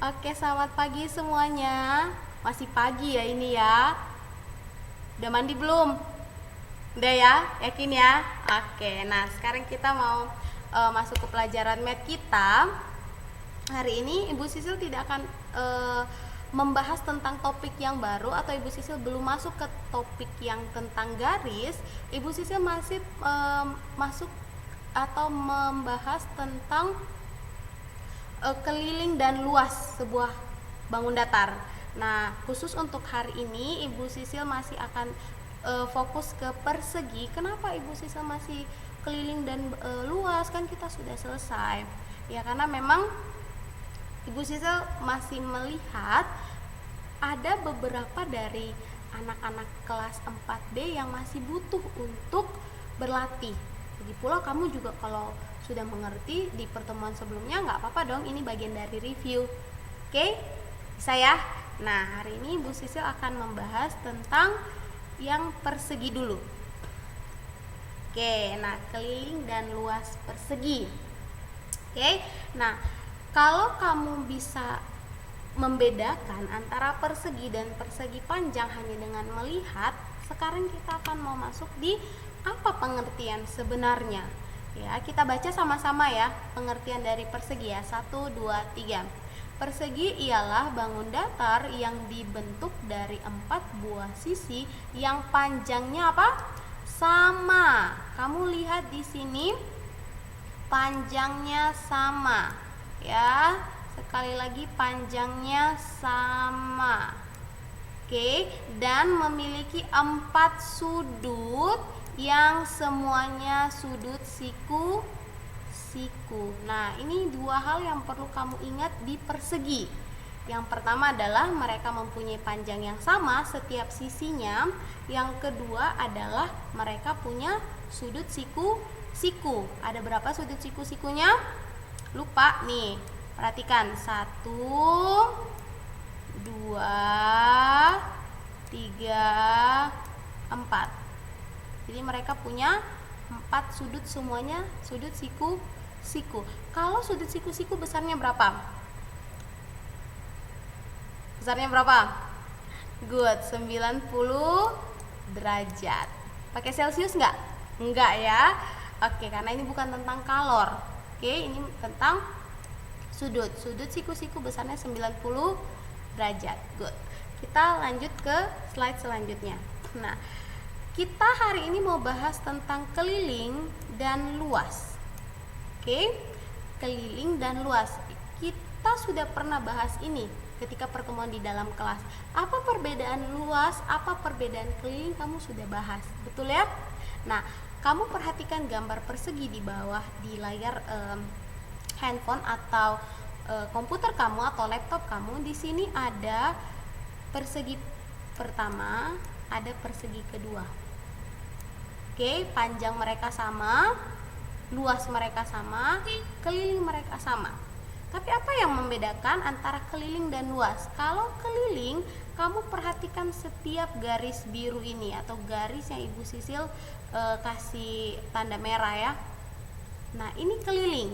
Oke, selamat pagi semuanya. Masih pagi ya ini ya. Udah mandi belum? Udah ya? Yakin ya? Oke, nah sekarang kita mau masuk ke pelajaran math kita. Hari ini Ibu Sisil tidak akan membahas tentang topik yang baru, atau Ibu Sisil belum masuk ke topik yang tentang garis. Ibu Sisil masih masuk atau membahas tentang keliling dan luas sebuah bangun datar. Nah, khusus untuk hari ini Ibu Sisil masih akan fokus ke persegi. Kenapa Ibu Sisil masih keliling dan luas? Kan kita sudah selesai. Ya, karena memang Ibu Sisil masih melihat ada beberapa dari anak-anak kelas 4B yang masih butuh untuk berlatih. Lagi pula kamu juga kalau sudah mengerti di pertemuan sebelumnya, nggak apa-apa dong, ini bagian dari review. Oke, bisa ya? Nah, hari ini Bu Sisil akan membahas tentang yang persegi dulu. Oke, nah keliling dan luas persegi. Oke, nah kalau kamu bisa membedakan antara persegi dan persegi panjang hanya dengan melihat, sekarang kita akan mau masuk di apa pengertian sebenarnya. Ya, kita baca sama-sama ya pengertian dari persegi ya. 1, 2, 3. Persegi ialah bangun datar yang dibentuk dari 4 buah sisi yang panjangnya apa? Sama. Kamu lihat di sini panjangnya sama. Ya, sekali lagi panjangnya sama. Oke, dan memiliki 4 sudut yang semuanya sudut siku. Nah, ini dua hal yang perlu kamu ingat di persegi. Yang pertama adalah mereka mempunyai panjang yang sama setiap sisinya. Yang kedua adalah mereka punya sudut siku. Ada berapa sudut siku-sikunya? Lupa nih. Perhatikan, 1, 2, 3, 4. Jadi mereka punya 4 sudut, semuanya sudut siku. Kalau sudut siku besarnya berapa? Besarnya berapa? Good, 90 derajat. Pakai Celcius nggak? Enggak ya. Oke, karena ini bukan tentang kalor. Oke, ini tentang sudut siku besarnya 90 derajat. Good. Kita lanjut ke slide selanjutnya. Nah, kita hari ini mau bahas tentang keliling dan luas. Oke, keliling dan luas. Kita sudah pernah bahas ini ketika pertemuan di dalam kelas. Apa perbedaan luas, apa perbedaan keliling, kamu sudah bahas. Betul ya? Nah, kamu perhatikan gambar persegi di bawah di layar handphone atau komputer kamu atau laptop kamu. Di sini ada persegi pertama, ada persegi kedua. Oke, panjang mereka sama, luas mereka sama, keliling mereka sama. Tapi apa yang membedakan antara keliling dan luas? Kalau keliling, kamu perhatikan setiap garis biru ini atau garis yang Ibu Sisil kasih tanda merah ya. Nah, ini keliling.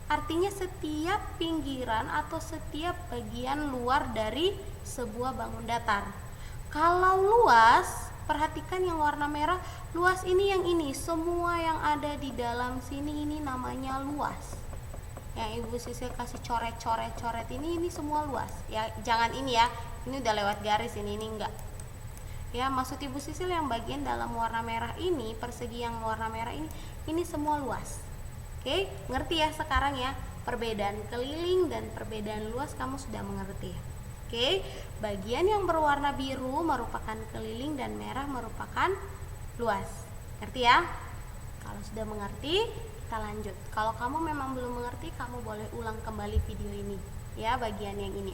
Artinya setiap pinggiran atau setiap bagian luar dari sebuah bangun datar. Kalau luas, perhatikan yang warna merah, luas ini yang ini, semua yang ada di dalam sini ini namanya luas. Yang Ibu Sisil kasih coret ini semua luas. Ya, jangan ini ya. Ini udah lewat garis ini enggak. Ya, maksud Ibu Sisil yang bagian dalam warna merah ini, persegi yang warna merah ini semua luas. Oke, ngerti ya sekarang ya? Perbedaan keliling dan perbedaan luas kamu sudah mengerti. Oke, bagian yang berwarna biru merupakan keliling dan merah merupakan luas. Ngerti ya? Kalau sudah mengerti, kita lanjut. Kalau kamu memang belum mengerti, kamu boleh ulang kembali video ini ya, bagian yang ini.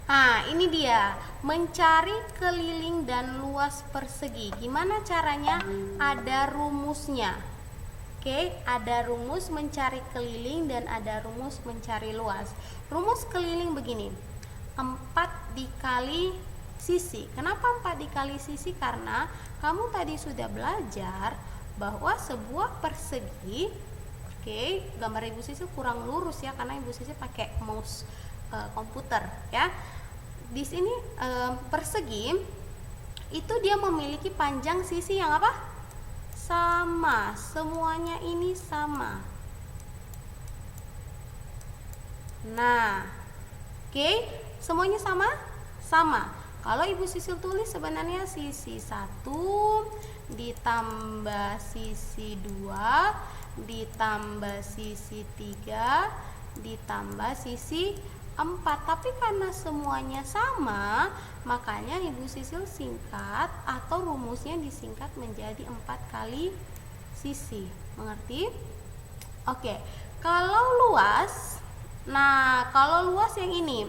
Nah, ini dia, mencari keliling dan luas persegi. Gimana caranya? Ada rumusnya. Oke, ada rumus mencari keliling dan ada rumus mencari luas. Rumus keliling begini, 4 dikali sisi. Kenapa 4 dikali sisi? Karena kamu tadi sudah belajar bahwa sebuah persegi, oke, gambar Ibu Sisil kurang lurus ya, karena Ibu Sisil pakai mouse komputer ya. Di sini persegi itu dia memiliki panjang sisi yang apa? Sama. Semuanya ini sama. Nah, oke, semuanya sama? Sama. Kalau Ibu Sisil tulis sebenarnya sisi 1 ditambah sisi 2 ditambah sisi 3 ditambah sisi 4. Tapi karena semuanya sama, makanya Ibu Sisil singkat atau rumusnya disingkat menjadi 4 kali sisi. Mengerti? Oke, kalau luas, nah kalau luas yang ini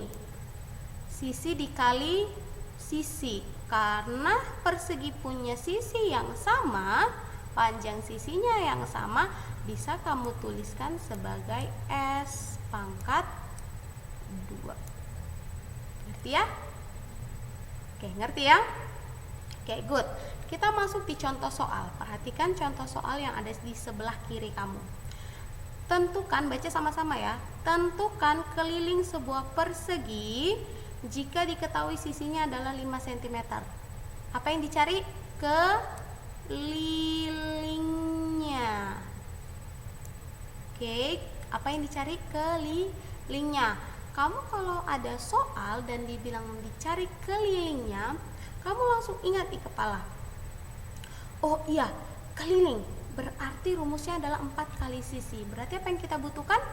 sisi dikali sisi, karena persegi punya sisi yang sama, panjang sisinya yang sama, bisa kamu tuliskan sebagai S pangkat 2. Ngerti ya? Oke, ngerti ya? Oke, good. Kita masuk di contoh soal. Perhatikan contoh soal yang ada di sebelah kiri kamu. Tentukan, baca sama-sama ya. Tentukan keliling sebuah persegi jika diketahui sisinya adalah 5 cm. Apa yang dicari? Kelilingnya. Oke, apa yang dicari? Kelilingnya. Kamu kalau ada soal dan dibilang dicari kelilingnya, kamu langsung ingat di kepala. Oh iya, keliling. Berarti rumusnya adalah 4 kali sisi. Berarti apa yang kita butuhkan?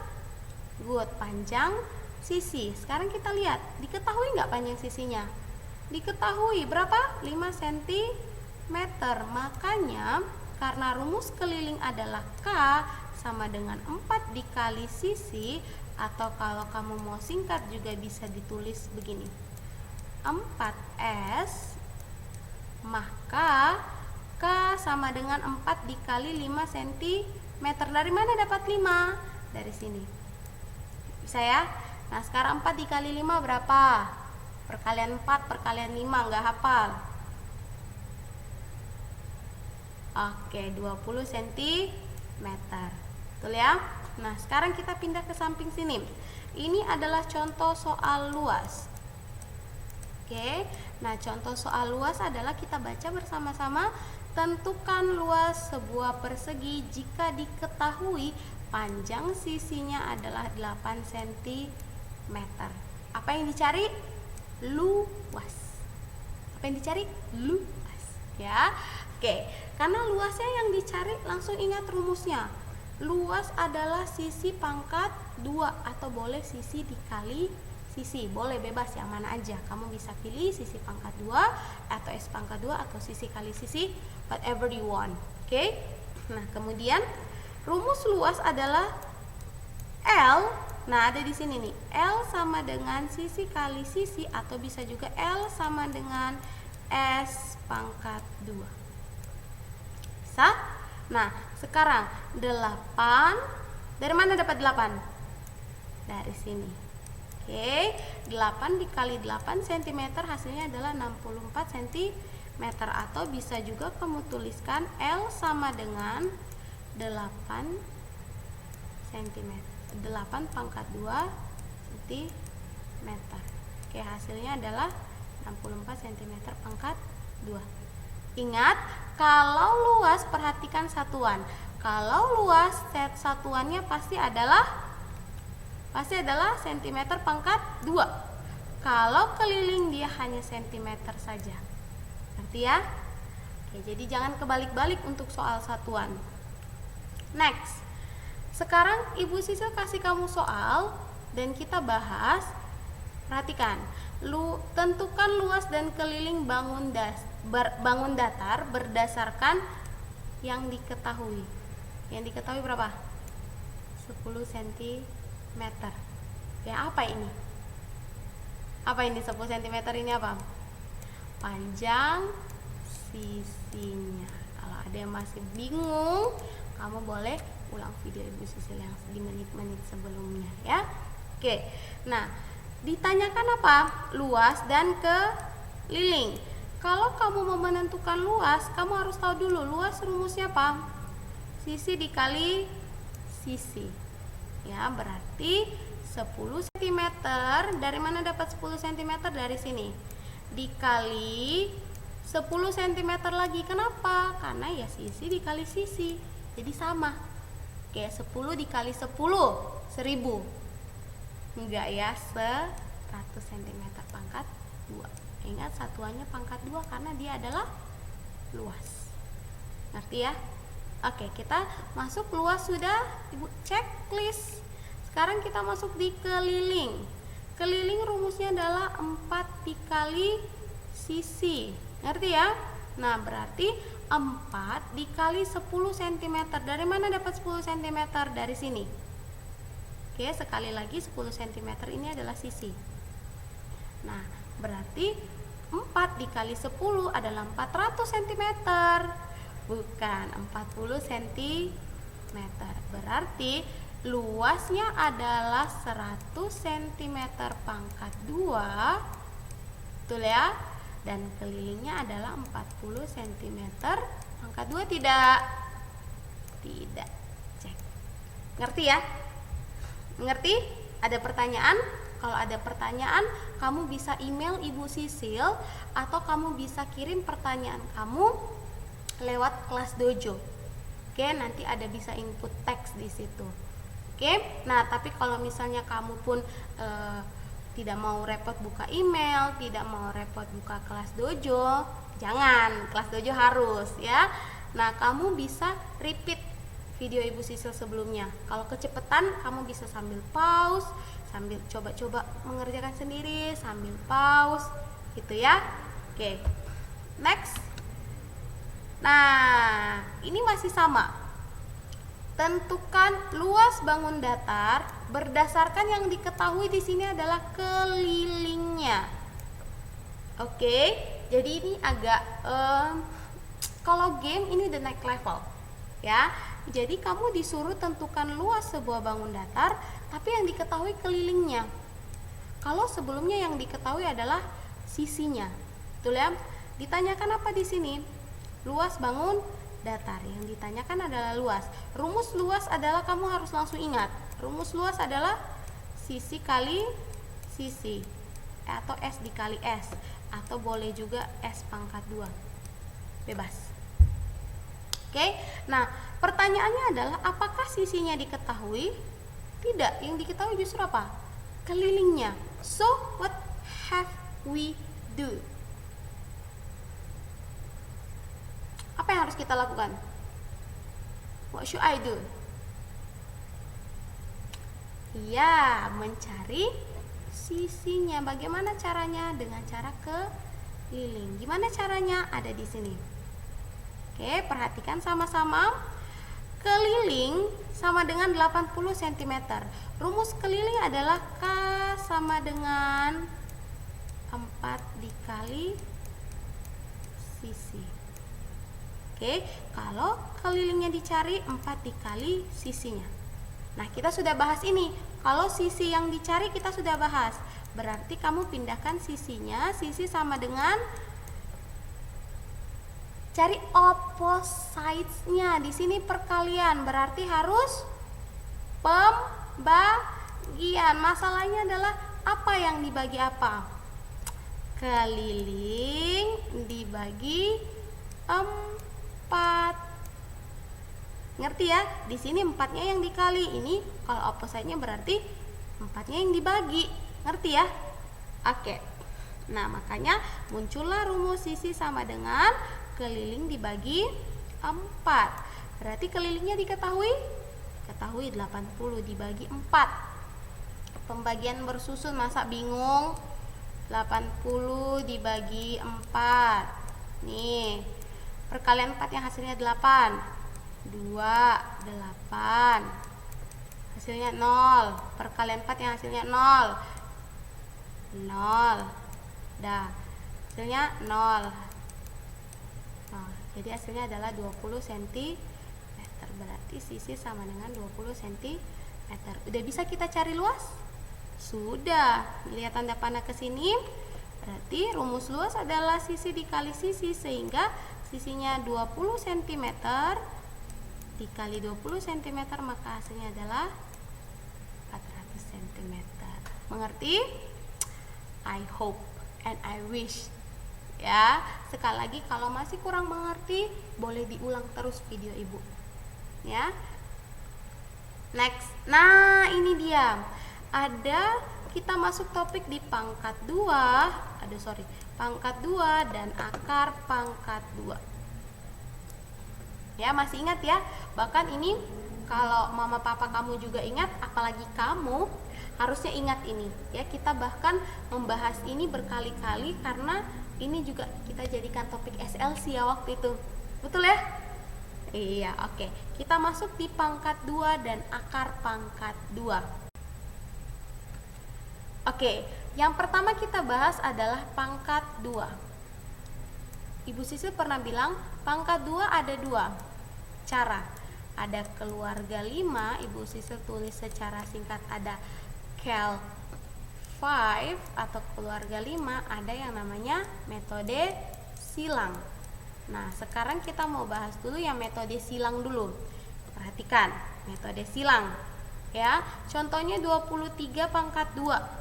Good, panjang sisi. Sekarang kita lihat, diketahui nggak panjang sisinya? Diketahui, berapa? 5 cm. Makanya karena rumus keliling adalah K sama dengan 4 dikali sisi, atau kalau kamu mau singkat juga bisa ditulis begini, 4S, maka K sama dengan 4 dikali 5 cm. Dari mana dapat 5? Dari sini. Bisa ya? Nah, sekarang 4 dikali 5 berapa? Perkalian 4 perkalian 5, nggak hafal? Oke, 20 cm. Betul ya? Nah, sekarang kita pindah ke samping sini. Ini adalah contoh soal luas. Oke, nah contoh soal luas adalah kita baca bersama-sama. Tentukan luas sebuah persegi jika diketahui panjang sisinya adalah 8 cm. Apa yang dicari? Luas. Apa yang dicari? Luas. Ya. Oke, karena luasnya yang dicari, langsung ingat rumusnya. Luas adalah sisi pangkat 2, atau boleh sisi dikali sisi, boleh bebas yang mana aja. Kamu bisa pilih sisi pangkat 2 atau S pangkat 2 atau sisi kali sisi, whatever you want. Oke? Nah, kemudian rumus luas adalah L. Nah, ada di sini nih. L sama dengan sisi kali sisi, atau bisa juga L sama dengan S pangkat 2. Bisa? Nah, sekarang 8, dari mana dapat 8? Dari sini. Oke, 8 dikali 8 cm hasilnya adalah 64 cm, atau bisa juga kamu tuliskan L sama dengan 8 cm. 8 pangkat 2 cm. Oke, hasilnya adalah 64 cm pangkat 2. Ingat, kalau luas perhatikan satuan. Kalau luas, set satuannya pasti adalah cm pangkat 2. Kalau keliling dia hanya cm saja. Ngerti ya? Oke, jadi jangan kebalik-balik untuk soal satuan. Next. Sekarang Ibu Sisil kasih kamu soal dan kita bahas. Perhatikan. Tentukan luas dan keliling bangun datar berdasarkan yang diketahui. Yang diketahui berapa? 10 cm. Ya, apa ini? Apa ini 10 cm ini apa? Panjang sisinya. Kalau ada yang masih bingung, kamu boleh ulang video Ibu Sisil yang di menit-menit sebelumnya ya. Oke. Nah, ditanyakan apa? Luas dan keliling. Kalau kamu mau menentukan luas, kamu harus tahu dulu luas rumusnya apa? Sisi dikali sisi. Ya, berarti 10 cm. Dari mana dapat 10 cm? Dari sini. Dikali 10 cm lagi. Kenapa? Karena ya sisi dikali sisi. Jadi sama. Oke, 10 dikali 10, 1000. Enggak ya, 100 cm pangkat 2. Ingat satuannya pangkat 2 karena dia adalah luas. Ngerti ya? Oke, kita masuk luas sudah. Ibu checklist. Sekarang kita masuk di keliling. Keliling rumusnya adalah 4 dikali sisi. Ngerti ya? Nah, berarti 4 dikali 10 cm. Dari mana dapat 10 cm? Dari sini. Oke, sekali lagi 10 cm ini adalah sisi. Nah, berarti 4 dikali 10 adalah 400 cm. Bukan 40 cm. Berarti luasnya adalah 100 cm pangkat 2. Betul ya? Dan kelilingnya adalah 40 cm pangkat 2. Tidak? Tidak. Cek. Ngerti ya? Ngerti? Ada pertanyaan? Kalau ada pertanyaan, kamu bisa email Ibu Sisil atau kamu bisa kirim pertanyaan kamu lewat kelas dojo. Oke, nanti ada bisa input teks di situ. Oke, nah tapi kalau misalnya kamu pun tidak mau repot buka email, tidak mau repot buka kelas dojo, jangan, kelas dojo harus ya. Nah, kamu bisa repeat video Ibu Sisil sebelumnya. Kalau kecepatan, kamu bisa sambil pause, sambil coba-coba mengerjakan sendiri, sambil pause, gitu ya. Oke, next. Nah, ini masih sama. Tentukan luas bangun datar berdasarkan yang diketahui di sini adalah kelilingnya. Oke, jadi ini agak kalau game ini the next level, ya. Jadi kamu disuruh tentukan luas sebuah bangun datar, tapi yang diketahui kelilingnya. Kalau sebelumnya yang diketahui adalah sisinya, betul ya? Ditanyakan apa di sini? Luas bangun datar. Yang ditanyakan adalah luas. Rumus luas adalah kamu harus langsung ingat. Rumus luas adalah sisi kali sisi, atau S dikali S, atau boleh juga S pangkat 2. Bebas. Oke. Nah, pertanyaannya adalah apakah sisinya diketahui? Tidak. Yang diketahui justru apa? Kelilingnya. So, what have we do? Apa yang harus kita lakukan? What should I do? Ya, mencari sisinya. Bagaimana caranya? Dengan cara keliling. Gimana caranya? Ada di sini. Oke, perhatikan sama-sama. Keliling sama dengan 80 cm. Rumus keliling adalah K sama dengan 4 dikali sisi. Oke, kalau kelilingnya dicari 4 dikali sisinya. Nah, kita sudah bahas ini. Kalau sisi yang dicari kita sudah bahas. Berarti kamu pindahkan sisinya. Sisi sama dengan cari opposite-nya. Di sini perkalian, berarti harus pembagian. Masalahnya adalah apa yang dibagi apa? Keliling dibagi 4. Ngerti ya? Di sini 4-nya yang dikali. Ini kalau opposite-nya berarti 4-nya yang dibagi. Ngerti ya? Oke. Nah, makanya muncullah rumus sisi sama dengan keliling dibagi 4. Berarti kelilingnya diketahui? Ketahui 80 dibagi 4. Pembagian bersusun, masa bingung? 80 dibagi 4. Nih, perkalian 4 yang hasilnya 8. 2, 8. Hasilnya 0. Perkalian 4 yang hasilnya 0. 0. Dah. Hasilnya 0. Jadi hasilnya adalah 20 cm. Berarti sisi sama dengan 20 cm. Udah bisa kita cari luas? Sudah. Lihat tanda panah ke sini. Berarti rumus luas adalah sisi dikali sisi, sehingga sisinya 20 cm dikali 20 cm, maka hasilnya adalah 400 cm. meter. Mengerti? I hope and I wish. Ya, sekali lagi kalau masih kurang mengerti, boleh diulang terus video ibu. Ya. Next. Nah, ini dia. Kita masuk topik di pangkat 2. Pangkat 2 dan akar pangkat 2. Ya, masih ingat ya? Bahkan ini kalau mama papa kamu juga ingat, apalagi kamu harusnya ingat ini. Ya, kita bahkan membahas ini berkali-kali karena ini juga kita jadikan topik SLC ya waktu itu. Betul ya? Iya, oke. Kita masuk di pangkat 2 dan akar pangkat 2. Oke, yang pertama kita bahas adalah pangkat 2. Ibu Sisil pernah bilang pangkat 2 ada 2 cara. Ada keluarga 5, Ibu Sisil tulis secara singkat ada Cal 5 atau keluarga 5, ada yang namanya metode silang. Nah, sekarang kita mau bahas dulu yang metode silang dulu. Perhatikan, metode silang. Ya, contohnya 23 pangkat 2.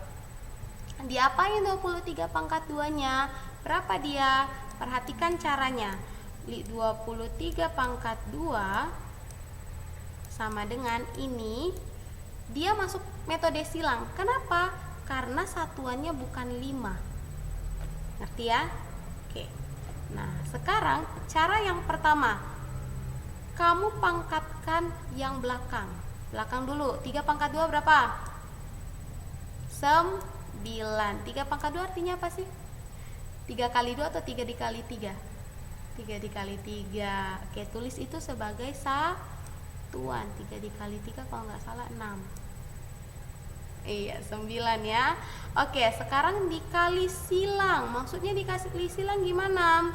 Diapain 23 pangkat 2-nya? Berapa dia? Perhatikan caranya. 23 pangkat 2 sama dengan ini. Dia masuk metode silang. Kenapa? Karena satuannya bukan 5. Ngerti ya? Oke. Nah, sekarang cara yang pertama. Kamu pangkatkan yang belakang. Belakang dulu. 3 pangkat 2 berapa? 9. 3 pangkat 2 artinya apa sih? 3 kali 2 atau 3 dikali 3? 3 dikali 3. Oke, tulis itu sebagai satuan. 3 dikali 3 kalau nggak salah 6. Iya, 9 ya. Oke, sekarang dikali silang. Maksudnya dikali silang gimana?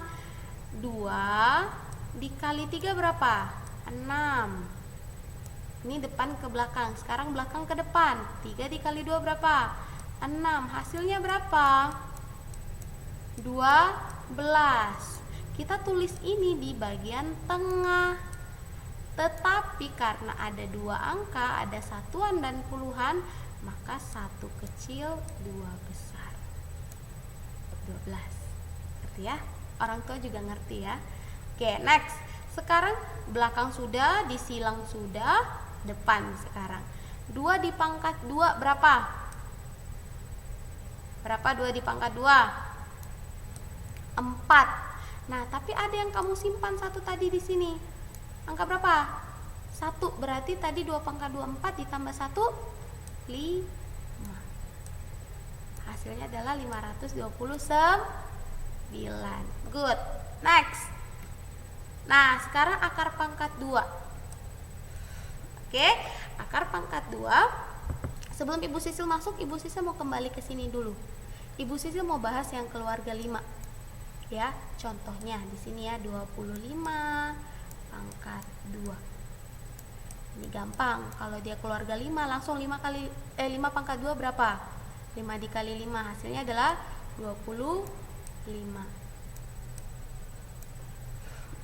2 dikali 3 berapa? 6. Ini depan ke belakang. Sekarang belakang ke depan. 3 dikali 2 berapa? 6. Hasilnya berapa? 12. Kita tulis ini di bagian tengah. Tetapi karena ada 2 angka, ada satuan dan puluhan, maka 1 kecil, 2 besar. 12. Ngerti ya? Orang tua juga ngerti ya. Oke, next. Sekarang belakang sudah, disilang sudah, depan sekarang. 2 di pangkat 2 berapa? Berapa 2 di pangkat 2? 4. Nah, tapi ada yang kamu simpan 1 tadi di sini. Angka berapa? 1. Berarti tadi 2 pangkat 2 4 ditambah 1 5. Hasilnya adalah 529. Good. Next. Nah, sekarang akar pangkat 2. Oke, akar pangkat 2. Sebelum Ibu Sisil masuk, Ibu Sisil mau kembali ke sini dulu. Ibu Sisil mau bahas yang keluarga 5. Ya, contohnya di sini ya 25 pangkat 2. Ini gampang. Kalau dia keluarga 5 langsung 5 pangkat 2 berapa? 5 dikali 5 hasilnya adalah 25.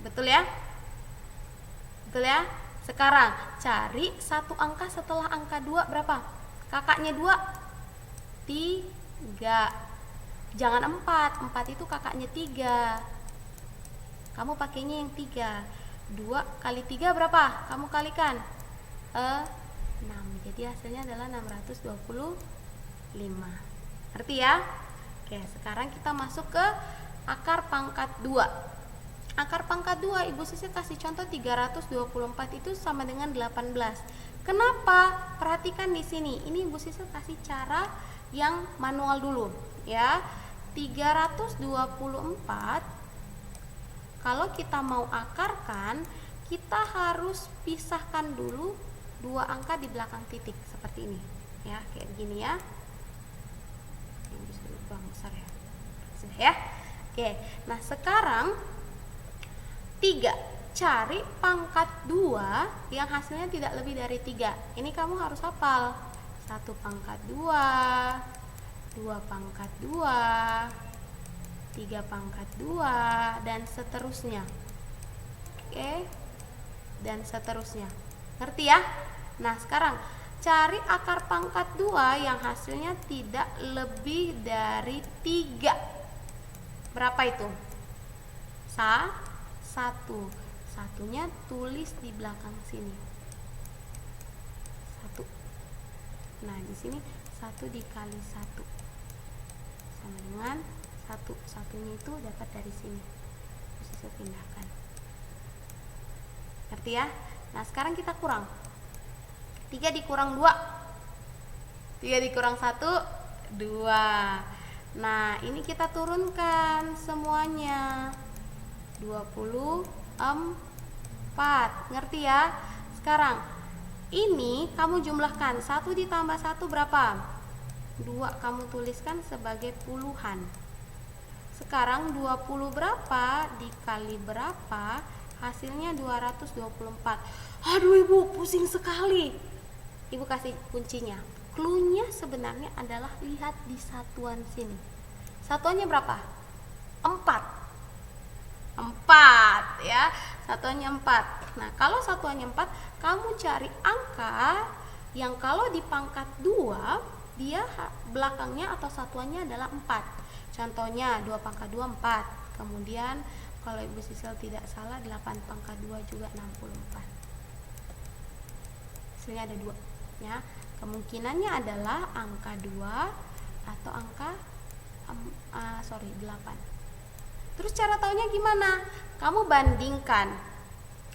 Betul ya? Betul ya? Sekarang cari satu angka setelah angka 2 berapa? Kakaknya 2? 3. Jangan 4. 4 itu kakaknya 3. Kamu pakainya yang 3. 2 kali 3 berapa? Kamu kalikan 6. Jadi hasilnya adalah 625. Ngerti ya? Oke, sekarang kita masuk ke akar pangkat 2. Akar pangkat 2 Ibu Sisil kasih contoh 324 itu sama dengan 18. Kenapa? Perhatikan di sini. Ini Ibu Sisil kasih cara yang manual dulu ya. 324 kalau kita mau akarkan, kita harus pisahkan dulu 2 angka di belakang titik seperti ini ya, kayak begini ya. Ini bisa dibuang besar ya. Sudah ya. Oke. Nah, sekarang 3. Cari pangkat 2 yang hasilnya tidak lebih dari 3. Ini kamu harus hafal. 1 pangkat 2, 2 pangkat 2, 3 pangkat 2, dan seterusnya. Oke. Dan seterusnya. Ngerti ya? Nah, sekarang cari akar pangkat 2 yang hasilnya tidak lebih dari 3. Berapa itu? 1. Satunya tulis di belakang sini. 1. Nah, di sini 1 dikali 1 sama dengan 1. Satunya itu dapat dari sini. Bisa pindahkan. Ngerti ya? Nah, sekarang kita kurang. 3 dikurang 2. 3 dikurang 1, 2. Nah, ini kita turunkan semuanya. 24. Ngerti ya? Sekarang ini kamu jumlahkan. 1 ditambah 1 berapa? 2 kamu tuliskan sebagai puluhan. Sekarang 20 berapa dikali berapa? Hasilnya 224. Aduh Ibu, pusing sekali. Ibu kasih kuncinya. Cluenya sebenarnya adalah lihat di satuan sini. Satuannya berapa? 4 ya. Satuannya 4. Nah, kalau satuannya 4, kamu cari angka yang kalau di pangkat 2 dia belakangnya atau satuannya adalah 4. Contohnya 2 pangkat 2 4. Kemudian kalau Ibu Sisil tidak salah 8 pangkat 2 juga 64. Hasilnya ada 2 ya. Kemungkinannya adalah angka 2 atau angka 8. Terus cara taunya gimana? Kamu bandingkan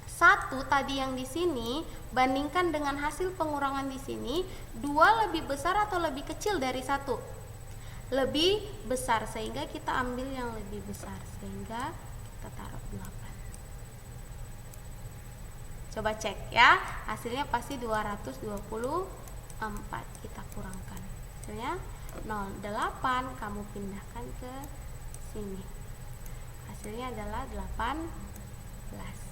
1 tadi yang di sini, bandingkan dengan hasil pengurangan di sini. 2 lebih besar atau lebih kecil dari 1? Lebih besar, sehingga kita ambil yang lebih besar, sehingga kita taruh 8. Coba cek ya, hasilnya pasti 224. Kita kurangkan, hasilnya 08. Kamu pindahkan ke sini, hasilnya adalah 18.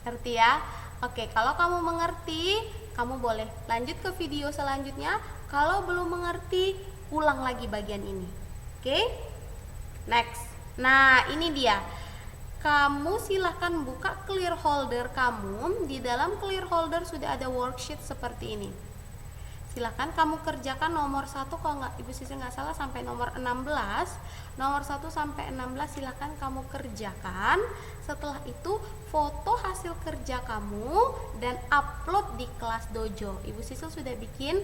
Ngerti ya? Oke, kalau kamu mengerti, kamu boleh lanjut ke video selanjutnya. Kalau belum mengerti, ulang lagi bagian ini. Oke? Next. Nah, ini dia. Kamu silahkan buka clear holder kamu. Di dalam clear holder sudah ada worksheet seperti ini. Silahkan kamu kerjakan nomor 1, kalau Ibu Sisil nggak salah sampai nomor 16. Nomor 1 sampai 16 silahkan kamu kerjakan. Setelah itu foto hasil kerja kamu dan upload di kelas dojo. Ibu Sisil sudah bikin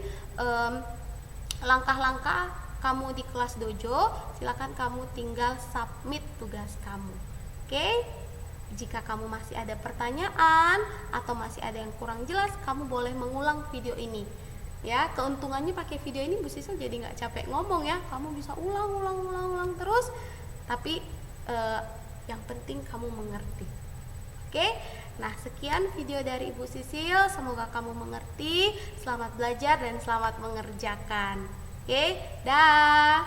langkah-langkah kamu di kelas dojo. Silahkan kamu tinggal submit tugas kamu. Oke? Jika kamu masih ada pertanyaan atau masih ada yang kurang jelas, kamu boleh mengulang video ini. Ya, keuntungannya pakai video ini Bu Sisil jadi nggak capek ngomong ya. Kamu bisa ulang terus. Tapi yang penting kamu mengerti. Oke? Nah, sekian video dari Ibu Sisil. Semoga kamu mengerti. Selamat belajar dan selamat mengerjakan. Oke? Dah.